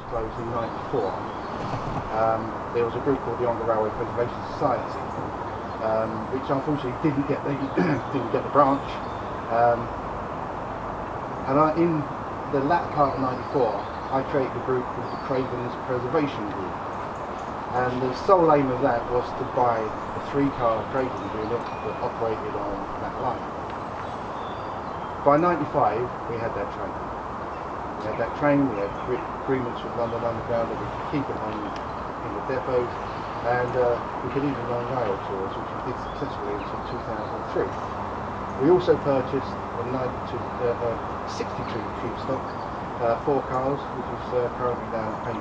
Closed in '94. There was a group called the Ongar Railway Preservation Society, which unfortunately didn't get the branch. In the latter part of '94, I created a group called the Cravens Preservation Group, and the sole aim of that was to buy a 3-car Cravens unit that operated on that line. By '95, we had that train. We had agreements with London Underground that we could keep it on in the depots, and we could even run rail tours, which we did successfully until 2003. We also purchased a 62 tube stock, 4 cars, which is currently down at Epping.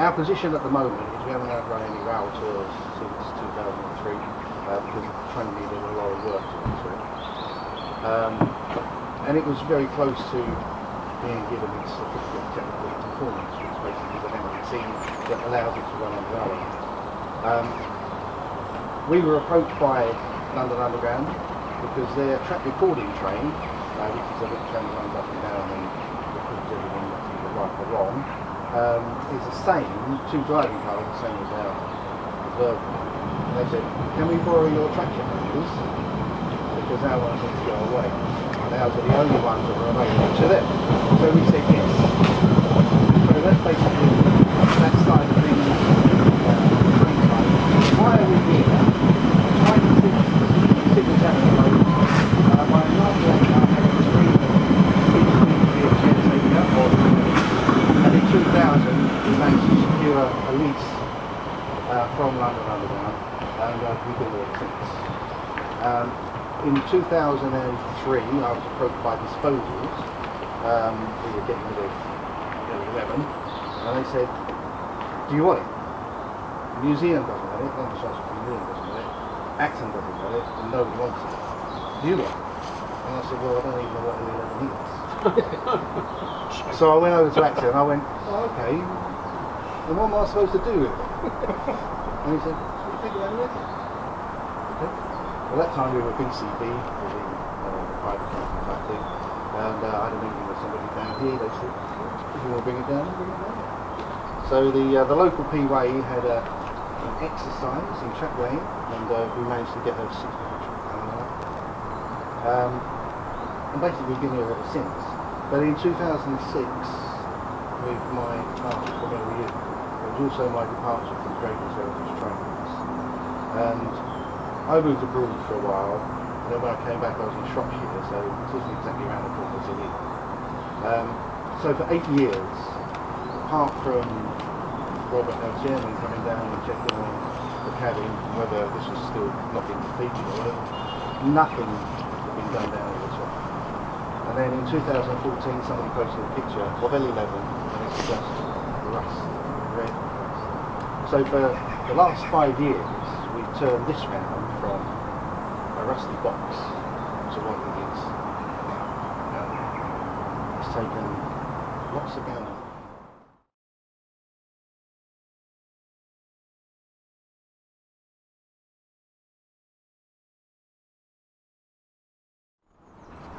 Our position at the moment is we haven't had run any rail tours since 2003 because the train needed a lot of work to it. And it was very close to being given its certificate of technical performance, which basically is an MOT that allows it to run on the railway. We were approached by London Underground because their track recording train, which is a little train that runs up and down and records everything that's either right or wrong, is the same, 2 driving cars, the same as our Virgin. They said, can we borrow your traction motors? Because our ones need to go away. Ours are the only ones that are available to them. So we said yes. So that's basically that side of things. Why are we here? Trying to sit this out of the road. By not letting our extreme and in 2000 we managed to secure a lease from London Underground, and we've been there since. In 2003, I was approached by Disposals, we were getting rid of 11, and they said, do you want it? The museum doesn't want it, London Social Museum doesn't want it, Acton doesn't want it, and nobody wants it. Do you want it? And I said, well, I don't even know what the 11 is. So I went over to Acton and I went, oh, okay, then what am I supposed to do with it? And he said, should we take it down with you? Okay. Well, that time we were BCB, for the private company type thing, and I had a meeting with somebody down here. They said, if you want to bring it down, bring it down. So the local PWA had an exercise in track lane, and we managed to get a 6-foot track coming out. And basically we've been here ever since. But in 2006, with my departure from LU, it was also my departure from Cravens Heritage Trains. And I moved abroad for a while, and then when I came back I was in Shropshire, so it wasn't exactly around the corner to here. So for 8 years, apart from Robert, our chairman, coming down and checking on the cabin, whether this was still not being featured or whatever, nothing had been done down at the top. And then in 2014 somebody posted a picture of L11 and it's just rust, red rust. So for the last 5 years we've turned this round from a rusty box to what it is. It's taken lots of going.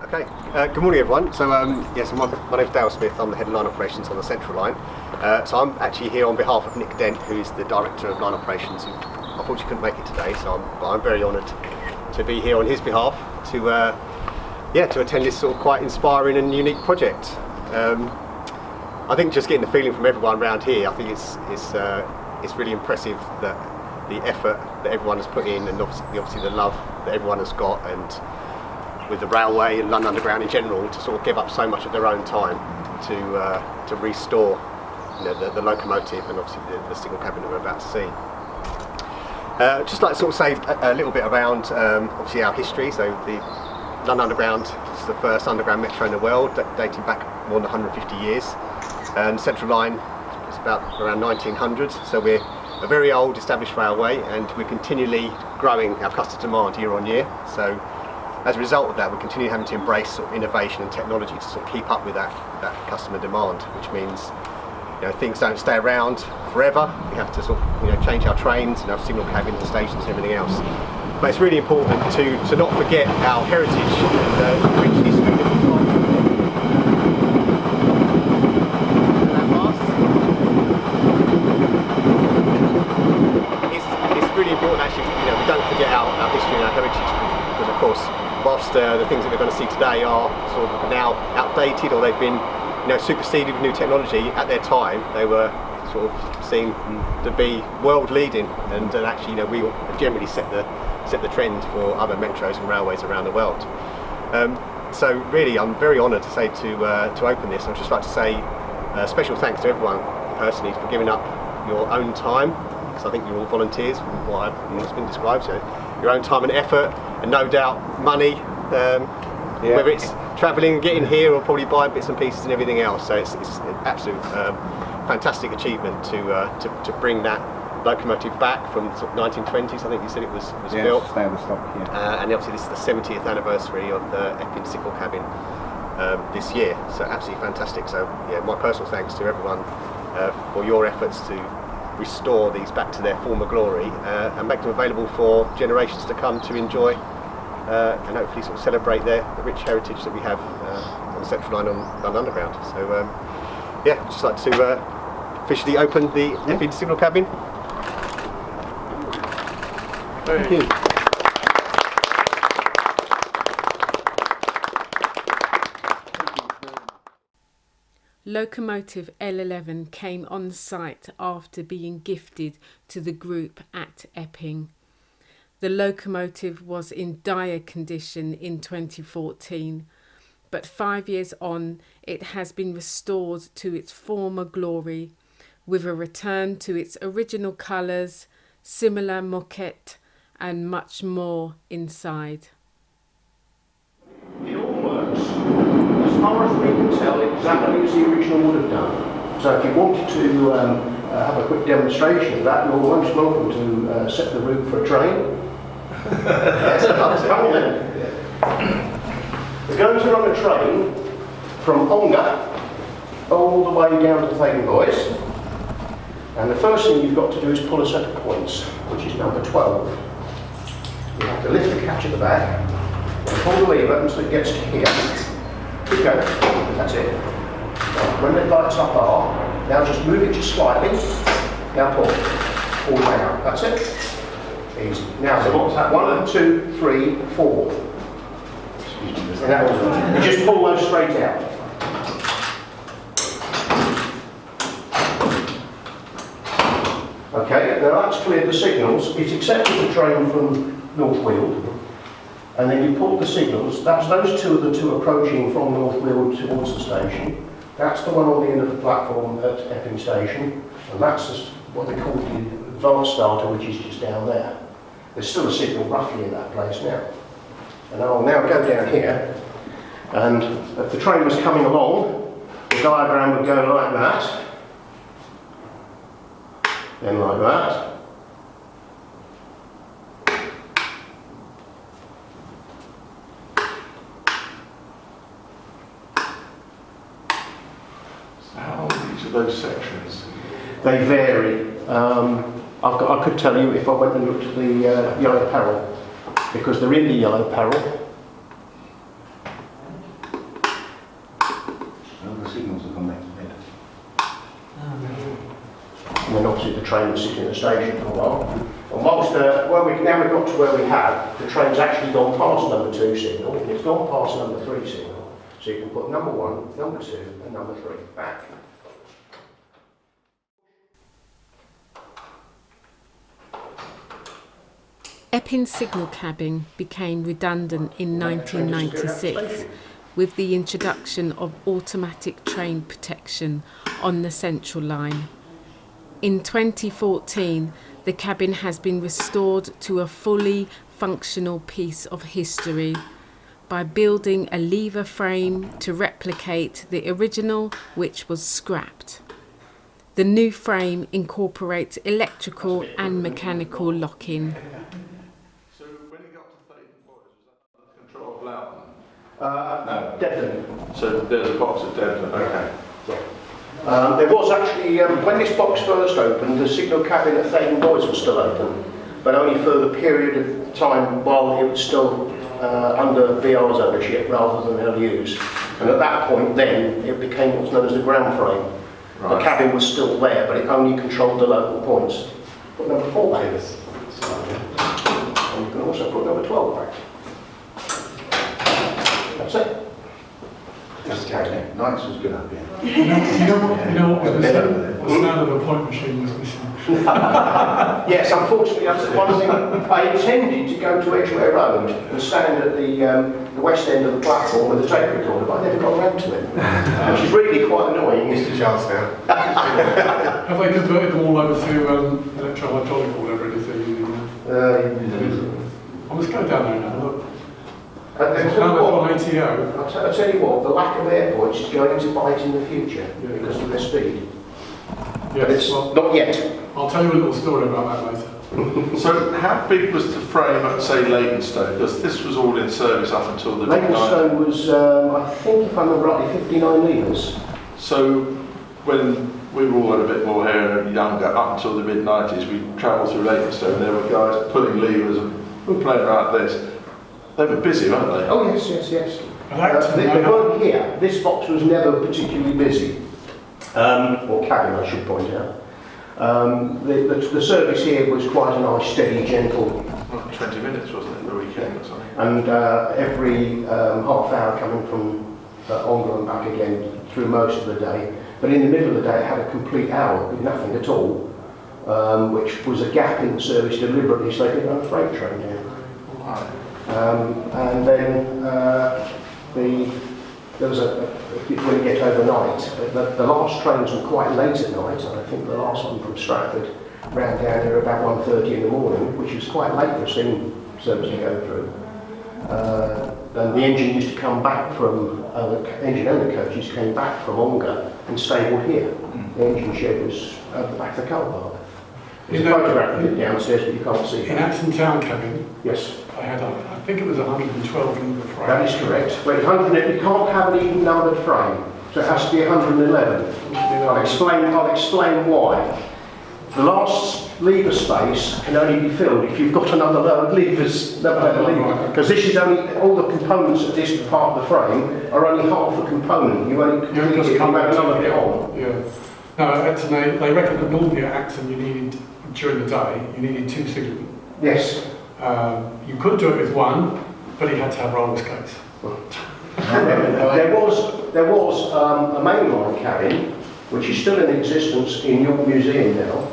Okay, good morning everyone. So yes, my name's Dale Smith, I'm the head of line operations on the Central Line. So I'm actually here on behalf of Nick Dent, who's the director of line operations, who unfortunately couldn't make it today, so I'm very honoured to be here on his behalf to attend this sort of quite inspiring and unique project. I think just getting the feeling from everyone around here, I think it's really impressive that the effort that everyone has put in, and obviously the love that everyone has got, and with the railway and London Underground in general, to sort of give up so much of their own time to restore, the locomotive and obviously the single cabin that we're about to see. Just like to sort of say a little bit around obviously our history. So London Underground is the first underground metro in the world, dating back more than 150 years. And Central Line is about around 1900, so we're a very old established railway, and we're continually growing our customer demand year on year. So as a result of that, we continue having to embrace sort of innovation and technology to sort of keep up with that customer demand, which means things don't stay around forever. We have to sort of change our trains and our signal cabins and stations and everything else. But it's really important to not forget our heritage and the rich history that we've got. It's really important actually, we don't forget our history and our heritage, because of course, whilst the things that we're going to see today are sort of now outdated, or they've been superseded with new technology, at their time they were sort of seen to be world leading, and actually we generally set the trend for other metros and railways around the world. So really I'm very honoured to say to open this. I'd just like to say special thanks to everyone personally for giving up your own time, because I think you're all volunteers from what has been described, so your own time and effort, and no doubt money, whether it's travelling and getting here or probably buying bits and pieces and everything else. So it's an absolute fantastic achievement to bring that locomotive back from sort of 1920s. I think you said it was built. Stay on the stock, yeah. And obviously this is the 70th anniversary of the Epping signal cabin this year. So absolutely fantastic. So yeah, my personal thanks to everyone for your efforts to restore these back to their former glory and make them available for generations to come to enjoy. And hopefully sort of celebrate the rich heritage that we have on the Central Line on London Underground. So yeah, I'd just like to officially open the Epping signal cabin. Thank you. Locomotive L11 came on site after being gifted to the group at Epping. The locomotive was in dire condition in 2014, but 5 years on, it has been restored to its former glory, with a return to its original colours, similar moquette, and much more inside. It all works, as far as we can tell, exactly as the original would have done. So if you wanted to have a quick demonstration of that, you're most welcome to set the route for a train. Come on then. We're going to run a train from Ongar all the way down to Thagan Boys. And the first thing you've got to do is pull a set of points, which is number 12. You have to lift the catch at the back and pull the lever until it gets to here. Keep going. That's it. Now, when the lights up are, now just move it just slightly. Now pull. All the way out. That's it. Easy. Now, so what's that? 1, 2, 3, 4. You just pull those straight out. Okay, now that's cleared the signals. It's accepted the train from North Weald, and then you pull the signals. Those two are the two approaching from North Weald towards the station. That's the one on the end of the platform at Epping Station, and that's what they call the advanced starter, which is just down there. There's still a signal roughly in that place now. And I'll now go down here, and if the train was coming along, the diagram would go like that, then like that. How old are each of those sections? They vary. I could tell you if I went and looked at the yellow peril, because they're in the yellow peril. The signals have gone back to bed. And then obviously the train was sitting at the station for a while. And whilst now we've got to where we have, the train's actually gone past number 2 signal, and it's gone past number 3 signal. So you can put number 1, number 2, and number 3 back. Epping signal cabin became redundant in 1996 with the introduction of automatic train protection on the Central Line. In 2014, the cabin has been restored to a fully functional piece of history, by building a lever frame to replicate the original, which was scrapped. The new frame incorporates electrical and mechanical lock-in. So when you got to Theydon Boys, was that under control of Loughton? No, definitely. So there's a box at Devon, okay. There was actually, when this box first opened, the signal cabin at Theydon Boys was still open, but only for the period of time while it was still under VR's ownership rather than LU's. And at that point then, it became what's known as the ground frame. Right. The cabin was still there, but it only controlled the local points. Put number 4 back. And you can also put number 12 back. That's it. Just okay. Nice was good up here. You know what was missing? The sound of a point machine was missing. Yes, unfortunately, that's the one thing. I intended to go to Edgware Road and stand at the west end of the platform with a tape recorder, but I never got around to it, which is really quite annoying. Mr. Charlestown. Have they converted them all over to electro-hydraulic or whatever it is they're using now? I must go down there and have a look. Now they've got an ATO. I'll tell you what, the lack of airports is going to bite in the future because of their speed. But Yes, it's well, not yet. I'll tell you a little story about that later. So how big was the frame at, say, Leytonstone? Because this was all in service up until the Leytonstone was, I think, if I remember rightly, 59 litres. So when we were all a bit more hair and younger, up until the mid-90s, we travelled through Leytonstone. There were guys pulling levers and we were playing around this. They were busy, weren't they? Oh yes, yes, yes. I'd like to They know- weren't here. This box was never particularly busy. Or cabin, I should point out. The service here was quite a nice, steady, gentle, Well, 20 minutes, wasn't it, the weekend or something? and every half hour coming from Ongar and back again through most of the day. But in the middle of the day, it had a complete hour with nothing at all, which was a gap in the service deliberately so they could run a freight train here. Right. And then there was when you get overnight, the last trains were quite late at night, and I think the last one from Stratford ran down here about 1:30 in the morning, which was quite late for a steam service to go through. And the engine used to come back from, the engine and the coaches came back from Ongar and stabled here. The engine shed was at the back of the car park. There's a photograph of it downstairs, but you can't see In it. Acton Town cabin, Yes. I had, I think it was 112 in the frame. That is correct. But 100, you can't have an even numbered frame, so it has to be 111. I'll explain why. The last lever space can only be filled if you've got another load of levers, because this is only, all the components of this part of the frame are only half a component. You only Yeah, it does you come have back another to bit on. Yeah. No, Acton, they reckon that normally at Acton you needed, during the day, you needed 2 signalmen. Yes. You could do it with one, but he had to have roller skates. There was a mainline cabin, which is still in existence in your museum now.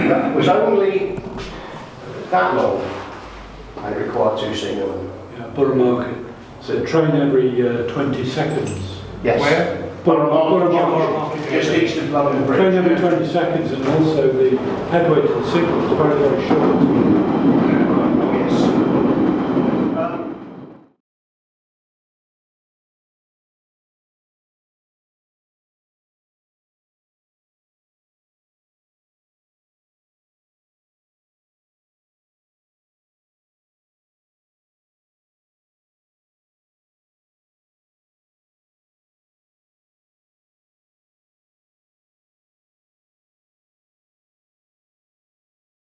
That was only that long, and it required 2 signalmen. Yeah, Borough Market. So train every 20 seconds. Yes. Where? Borough Borough Market, Market, just yeah. east of London Bridge. Train every 20 seconds, and also the headway to the signal is very, very short. Yes.